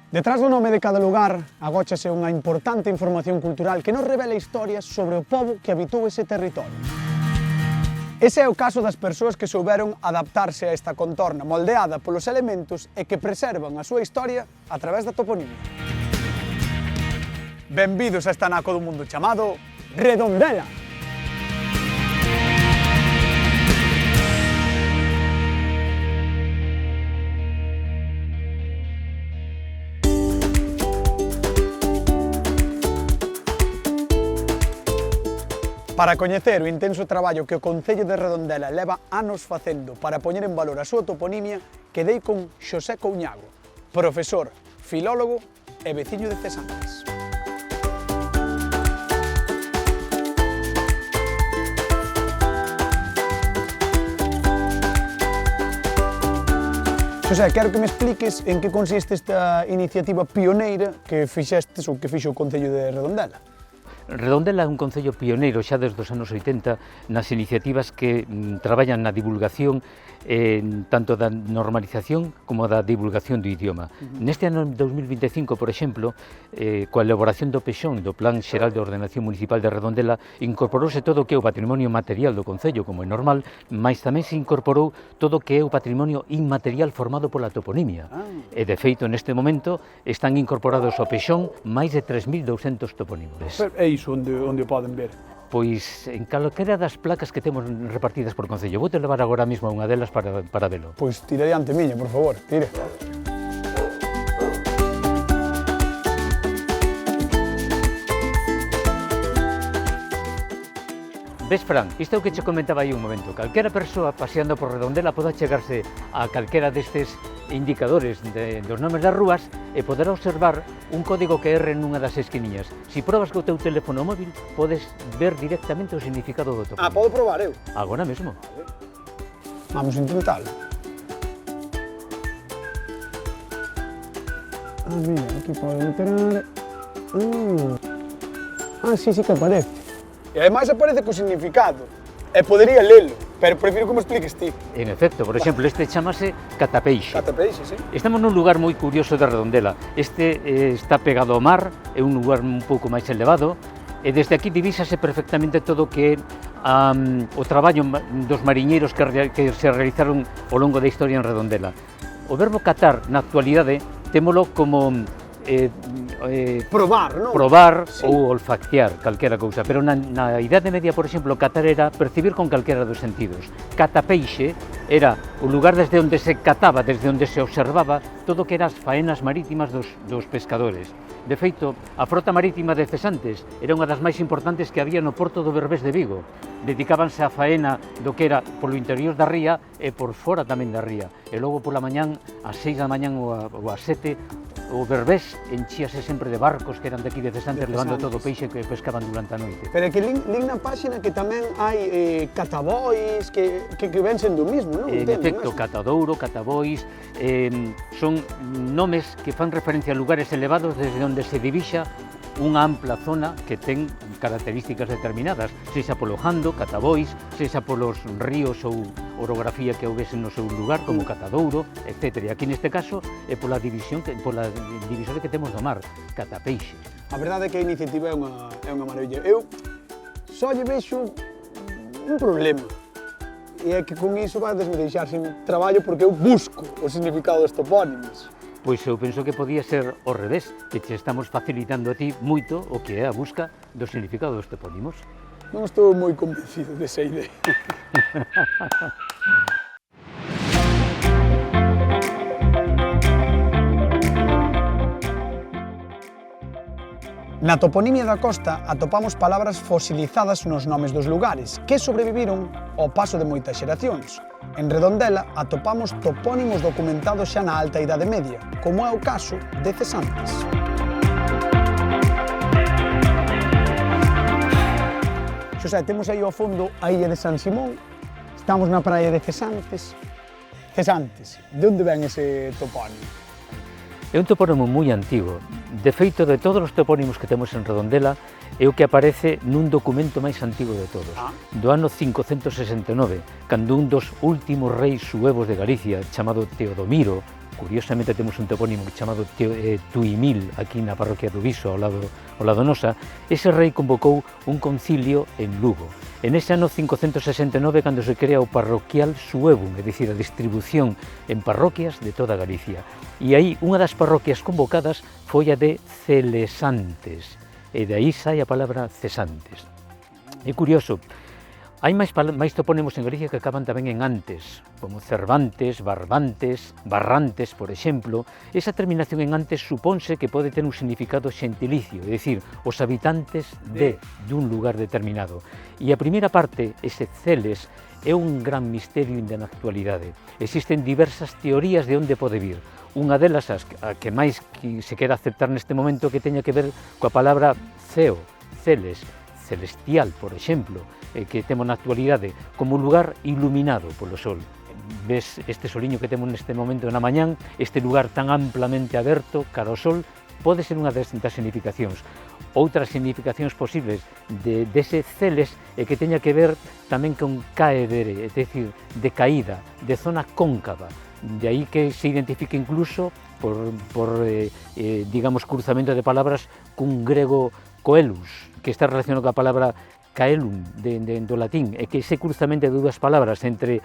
Detrás do nome de cada lugar agóchase unha importante información cultural que nos revela historias sobre o pobo que habitou ese territorio. Ese é o caso das persoas que souberon adaptarse a esta contorna moldeada polos elementos e que preservan a súa historia a través da toponimia. Benvidos a esta naco do mundo chamado Redondela. Para coñecer o intenso traballo que o Concello de Redondela leva anos facendo para poñer en valor a súa toponimia, quedei con Xosé Couñago, profesor, filólogo e veciño de Cesantes. Xosé, quero que me expliques en que consiste esta iniciativa pioneira que fixestes ou que fixo o Concello de Redondela. Redondela é un concello pioneiro xa desde os anos 80 nas iniciativas que traballan na divulgación tanto da normalización como da divulgación do idioma. Neste ano 2025, por exemplo, coa elaboración do PEXON, do Plan Xeral de Ordenación Municipal de Redondela, incorporouse todo o que é o patrimonio material do concello, como é normal, mas tamén se incorporou todo o que é o patrimonio inmaterial formado pola toponimia. E, de feito, neste momento, están incorporados ao PEXON máis de 3.200 toponimos. É iso onde o poden ver? Pois en calquera das placas que temos repartidas por concello. Vou te levar agora mesmo a unha delas para velo. Pois tire diante miña, por favor, tire. Ves, Fran, isto é o que che comentaba aí un momento. Calquera persoa paseando por Redondela poda chegarse a calquera destes indicadores dos nomes das rúas e poderá observar un código QR nunha das esquiniñas. Si probas co teu teléfono móvil, podes ver directamente o significado do topo. Podo probar eu? Agora mesmo. Vamos a intentalo. Mira, aquí podo entrar. Sí que aparece. E ademais aparece co significado. E podería lelo, pero prefiro que me expliques ti. En efecto, por exemplo, este chamase Catapeixe. Catapeixe, sí. Estamos nun lugar moi curioso de Redondela. Este está pegado ao mar, é un lugar un pouco máis elevado, e desde aquí divísase perfectamente todo o que é o traballo dos mariñeiros que se realizaron ao longo da historia en Redondela. O verbo catar, na actualidade, témolo como probar, non? Probar, sí. Ou olfactear, calquera cousa, pero na Idade Media, por exemplo, catar era percibir con calquera dos sentidos. Catapeixe era o lugar desde onde se cataba, desde onde se observaba todo o que eran as faenas marítimas dos pescadores. De feito, a frota marítima de Cesantes era unha das máis importantes que había no porto do Berbés de Vigo. Dedicábanse á faena do que era polo interior da ría e por fora tamén da ría. E logo pola mañán, ás 6 da mañán ou ás 7, o Berbés enchíase sempre de barcos que eran de aquí de Cesantes, levando todo o peixe que pescaban durante a noite. Pero é que lin na páxina que tamén hai catabois que ven sendo o mismo, non? En efecto, Catadouro, Catabois, son nomes que fan referencia a lugares elevados desde onde se divixa unha ampla zona que ten características determinadas, sexa polo jando, Catabois, sexa polos ríos ou orografía que houvese no seu lugar, como Catadouro, etc. E aquí neste caso é pola divisoria que temos do mar, Catapeixe. A verdade é que a iniciativa é unha maravilla. Eu só lle vexo un problema, e é que con iso vai deixar sin traballo porque eu busco o significado dos topónimos. Pois eu penso que podía ser ao revés, que te estamos facilitando a ti moito o que é a busca do significado dos topónimos. Non estou moi convencido desa idea. Na toponimia da costa atopamos palabras fosilizadas nos nomes dos lugares que sobreviviron ao paso de moitas xeracións. En Redondela atopamos topónimos documentados xa na Alta Idade Media, como é o caso de Cesantes. Xosé, temos aí ao fondo a illa de San Simón, estamos na praia de Cesantes. Cesantes, de onde ven ese topónimo? É un topónimo moi antigo. De feito, de todos os topónimos que temos en Redondela, é o que aparece nun documento máis antigo de todos, do ano 569, cando un dos últimos reis suevos de Galicia, chamado Teodomiro, curiosamente temos un topónimo chamado Tuimil, aquí na parroquia do Viso, ao lado nosa. Ese rei convocou un concilio en Lugo. En ese ano 569, cando se crea o parroquial Suevum, é dicir, a distribución en parroquias de toda Galicia. E aí, unha das parroquias convocadas foi a de Celesantes, e de aí sai a palabra cesantes. É curioso, hai máis topónimos en Galicia que acaban tamén en antes, como Cervantes, Barbantes, Barrantes, por exemplo. Esa terminación en antes supónse que pode ter un significado xentilicio, é dicir, os habitantes dun lugar determinado. E a primeira parte, ese Celes, é un gran misterio na actualidade. Existen diversas teorías de onde pode vir. Unha delas, a que máis se queda aceptar neste momento, que teña que ver coa palabra ceo, Celes, celestial, por exemplo, que temos na actualidade, como un lugar iluminado polo sol. Ves este soliño que temos neste momento na mañán, este lugar tan amplamente aberto cara ao sol, pode ser unha das significacións. Outras significacións posibles dese Celes é que teña que ver tamén con caedere, é dicir, de caída, de zona cóncava. De aí que se identifica incluso por digamos, cruzamento de palabras cun grego coelus, que está relacionado coa palabra caelum do latín, e que ese cruzamento de dúas palabras entre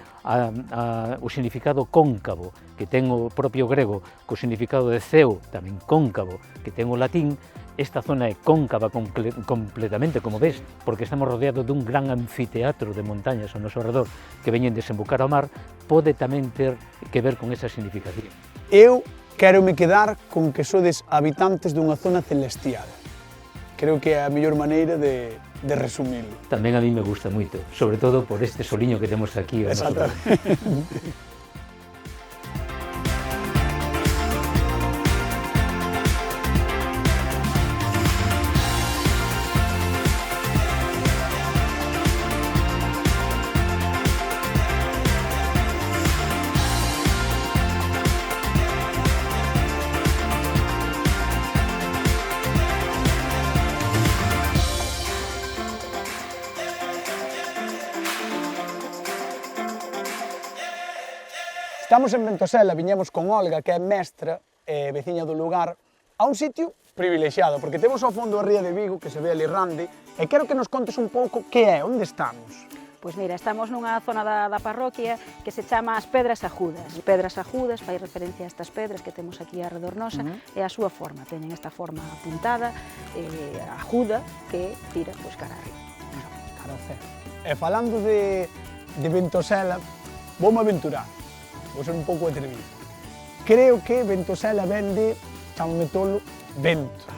o significado cóncavo que ten o propio grego co significado de ceo, tamén cóncavo, que ten o latín. Esta zona é cóncava completamente, como ves, porque estamos rodeados dun gran anfiteatro de montañas ao noso redor que veñen desembocar ao mar. Pode tamén ter que ver con esa significación. Eu quero me quedar con que sodes habitantes dunha zona celestial. Creo que é a mellor maneira de resumilo. Tamén a mí me gusta moito, sobre todo por este soliño que temos aquí. Exactamente. Estamos en Ventosela, viñemos con Olga, que é mestra e veciña do lugar, a un sitio privilexiado, porque temos ao fondo a ría de Vigo, que se ve ali rande, e quero que nos contes un pouco que é, onde estamos. Pois mira, estamos nunha zona da parroquia que se chama as Pedras Ajudas. Pedras Ajudas fai referencia a estas pedras que temos aquí arredor nosa, e a súa forma, teñen esta forma apuntada, ajuda, que tira pois cara a río. Cara ao cero. E falando de Ventosela, voume aventurar. Vou ser un pouco atrevido. Creo que Ventosela ven de, chámame tolo, vento.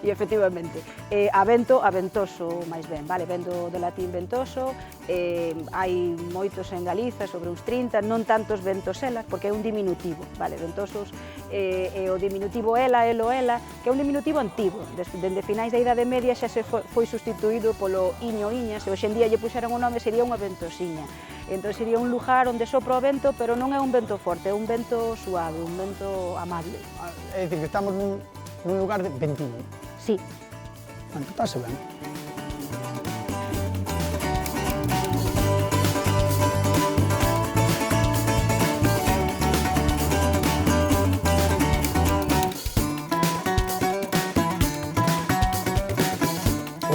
E efectivamente, a vento, a ventoso máis ben, vale? Vendo do latín ventoso, hai moitos en Galiza, sobre uns 30, non tantos ventoselas, porque é un diminutivo, vale? Ventosos é o diminutivo ela, elo, ela, que é un diminutivo antigo, dende finais da Idade Media xa se foi sustituído polo iño, iña, se hoxe en día lle puxeron o nome sería unha ventosiña. Entón sería un lugar onde sopra o vento, pero non é un vento forte, é un vento suave, un vento amable. É dicir, que estamos nun lugar de ventiño. Sí. Bueno, estáse ben.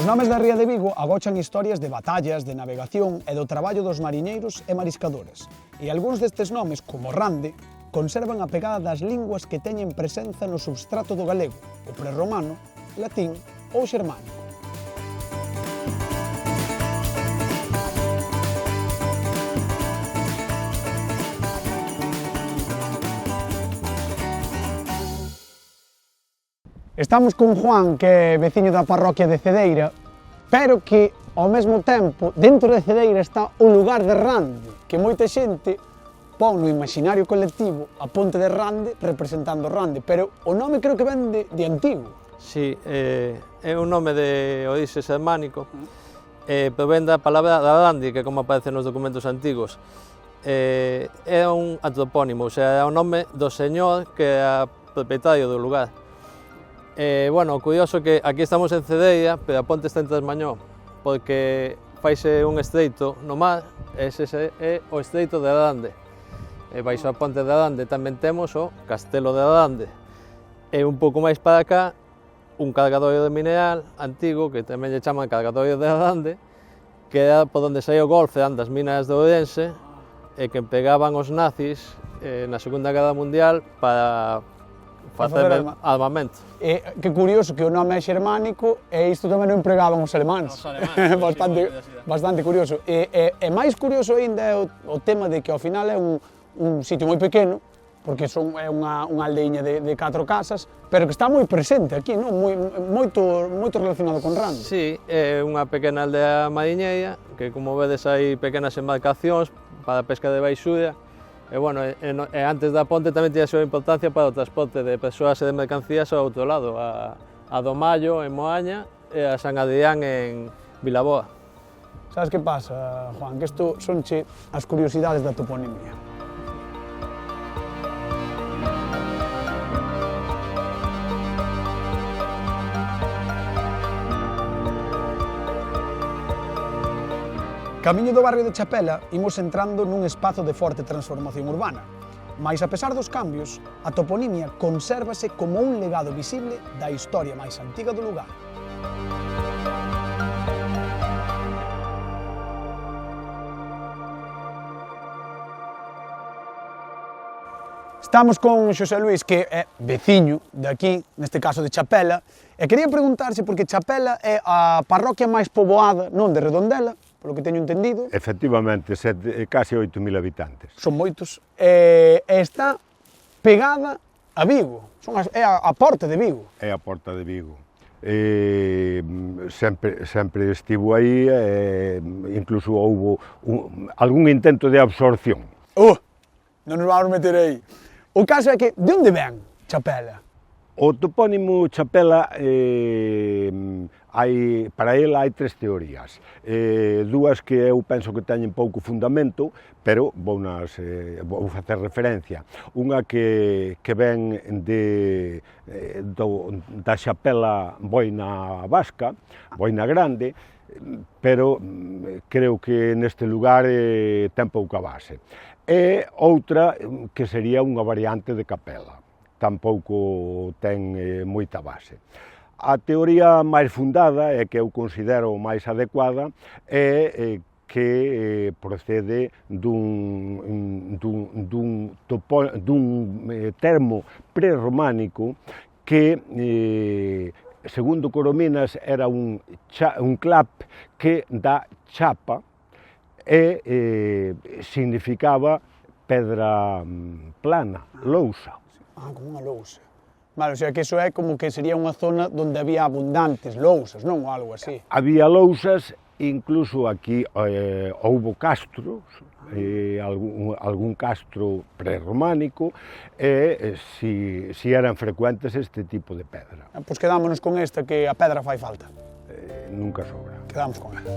Os nomes da ría de Vigo agochan historias de batallas, de navegación e do traballo dos mariñeiros e mariscadores. E algúns destes nomes, como Rande, conservan a pegada das linguas que teñen presenza no substrato do galego, o prerromano, latín ou xermánico. Estamos con Juan, que é veciño da parroquia de Cedeira, pero que, ao mesmo tempo, dentro de Cedeira está o lugar de Rande, que moita xente pon no imaginario colectivo a ponte de Rande representando Rande, pero o nome creo que ven de antigo. Sí, é un nome de orixe xermánico, pero ven da palabra Randi, que como aparece nos documentos antigos. É un antropónimo, o sea, é o nome do señor que é propietario do lugar. Bueno, o curioso é que aquí estamos en Cedeira, pero a ponte está en Trasmañó, porque faise un estreito no mar, ese é o estreito de Rande. E baixo a ponte de Adande tamén temos o Castelo de Adande. E un pouco máis para cá, un cargadoiro de mineral antigo, que tamén lle chaman cargadoiro de Adande, que era por onde saía o golfe das minas de Ourense, e que empregaban os nazis na Segunda Guerra Mundial para facer armamento. Que curioso que o nome é xermánico e isto tamén o empregaban os alemáns. Bastante curioso. E máis curioso ainda é o tema de que ao final é un sitio moi pequeno, porque é unha aldeiña de 4 casas, pero que está moi presente aquí, non? Moito relacionado con Rande. Sí, é unha pequena aldea mariñeira, que como vedes hai pequenas embarcacións para a pesca de baixuria, e, bueno, antes da ponte tamén tiña a súa importancia para o transporte de persoas e de mercancías ao outro lado, a do Mallo en Moaña e a San Adrián en Vilaboa. Sabes que pasa, Juan? Que isto sonche as curiosidades da toponimia. Camiño do barrio de Chapela, imos entrando nun espazo de forte transformación urbana. Mais, a pesar dos cambios, a toponimia consérvase como un legado visible da historia máis antiga do lugar. Estamos con Xosé Luís, que é veciño de aquí, neste caso de Chapela, e quería preguntarse porque Chapela é a parroquia máis poboada, non de Redondela, polo que teño entendido. Efectivamente, case 8.000 habitantes. Son moitos. E está pegada a Vigo. É a porta de Vigo. É a porta de Vigo. Sempre estivo aí, incluso houve algún intento de absorción. Non nos vamos meter aí. O caso é que, de onde ven Chapela? O topónimo Chapela, para ele hai 3 teorías. Dúas que eu penso que teñen pouco fundamento, pero vou facer referencia. Unha que ven da Chapela Boina Vasca, Boina Grande, pero creo que neste lugar ten pouca base. E outra que sería unha variante de Capela. Tampouco ten moita base. A teoría máis fundada, e que eu considero máis adecuada, é que procede dun termo prerrománico que, segundo Corominas, era un clap que dá chapa e significaba pedra plana, lousa. Como unha lousa. Vale, o sea que iso é como que sería unha zona onde había abundantes lousas, non? Ou algo así. Había lousas, incluso aquí houbo castros, algún castro prerrománico, e si eran frecuentes este tipo de pedra. Pois quedámonos con esta, que a pedra fai falta. Nunca sobra. Quedamos con ela.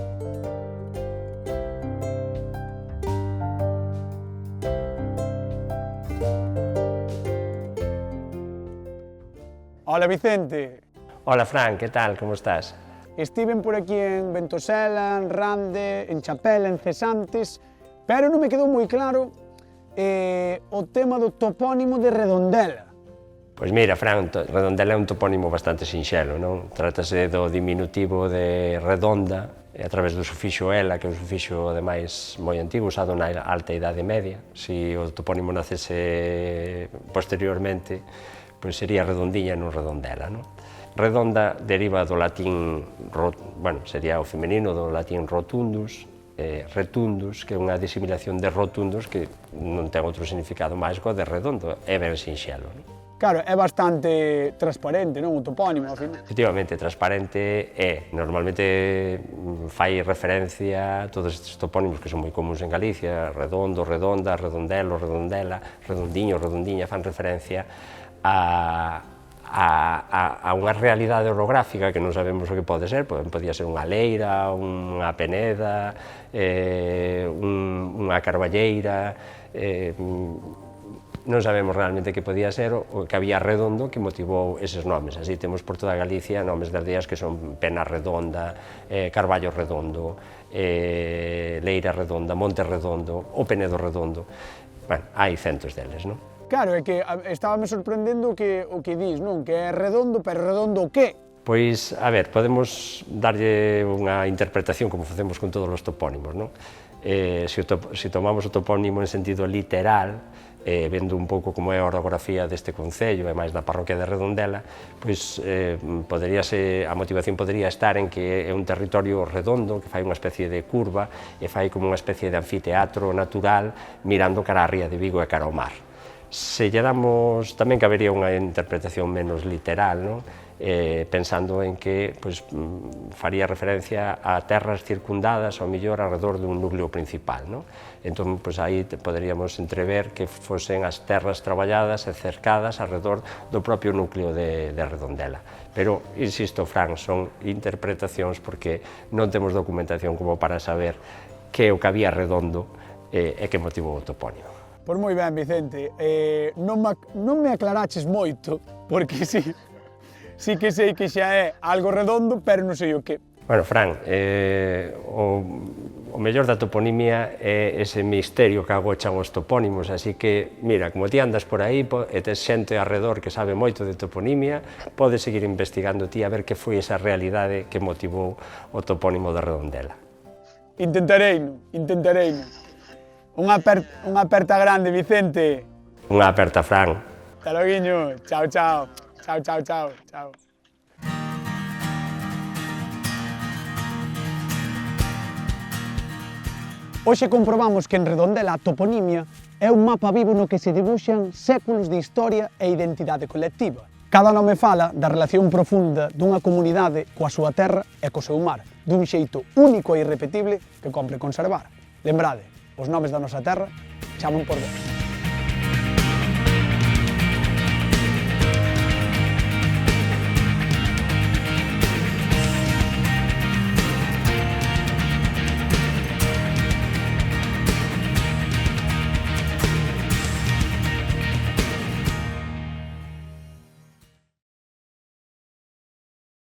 Hola, Vicente. Hola, Fran, ¿qué tal? ¿Cómo estás? Estiven por aquí en Ventosela, en Rande, en Chapela, en Cesantes, pero non me quedou moi claro o tema do topónimo de Redondela. Pois mira, Fran, Redondela é un topónimo bastante sinxelo, non? Trátase do diminutivo de redonda, e a través do sufixo ela, que é un sufixo, ademais, moi antigo, usado na alta idade media. Se o topónimo nacese posteriormente, pois sería redondiña, non redondela, non? Redonda deriva do latín, sería o femenino do latín rotundus, retundus, que é unha disimilación de rotundus que non ten outro significado máis que o de redondo, é ben sinxelo, non? Claro, é bastante transparente, non? O topónimo, ao final. Efectivamente, transparente é. Normalmente fai referencia a todos estes topónimos que son moi comuns en Galicia, redondo, redonda, redondelo, redondela, redondiño, redondiña, fan referencia a unha realidade orográfica que non sabemos o que pode ser, podía ser unha leira, unha peneda, unha carballeira, non sabemos realmente que podía ser, o que había redondo que motivou eses nomes. Así temos por toda Galicia nomes de aldeas que son Pena Redonda, Carballo Redondo, Leira Redonda, Monte Redondo, o Penedo Redondo. Bueno, hai centos deles, non? Claro, é que estábame sorprendendo o que dis, non? Que é redondo, pero redondo o que? Pois, a ver, podemos darlle unha interpretación como facemos con todos os topónimos, non? Se tomamos o topónimo en sentido literal, vendo un pouco como é a orografía deste concello e máis da parroquia de Redondela, pois a motivación podería estar en que é un territorio redondo, que fai unha especie de curva e fai como unha especie de anfiteatro natural mirando cara á ría de Vigo e cara ao mar. Se lle damos tamén que habería unha interpretación menos literal, non? Pensando en que faría referencia a terras circundadas ao mellor alrededor dun núcleo principal, non? Entón, aí poderíamos entrever que fosen as terras traballadas e cercadas alrededor do propio núcleo de Redondela. Pero, insisto, Fran, son interpretacións porque non temos documentación como para saber que o que había redondo e que motivou o topónimo. Pois moi ben, Vicente, non me aclaraches moito, porque sí que sei que xa é algo redondo, pero non sei o que. Bueno, Fran, o mellor da toponimia é ese misterio que agochan os topónimos, así que, mira, como ti andas por aí e tes xente arredor que sabe moito de toponimia, podes seguir investigando ti a ver que foi esa realidade que motivou o topónimo de Redondela. Intentareino. Unha aperta grande, Vicente. Unha aperta, Fran. Hasta loguiño. Chao. Chao. Hoxe comprobamos que en Redondela a toponimia é un mapa vivo no que se debuxan séculos de historia e identidade colectiva. Cada nome fala da relación profunda dunha comunidade coa súa terra e co seu mar, dun xeito único e irrepetible que compre conservar. Lembrade, os nomes da nosa terra chaman por vos.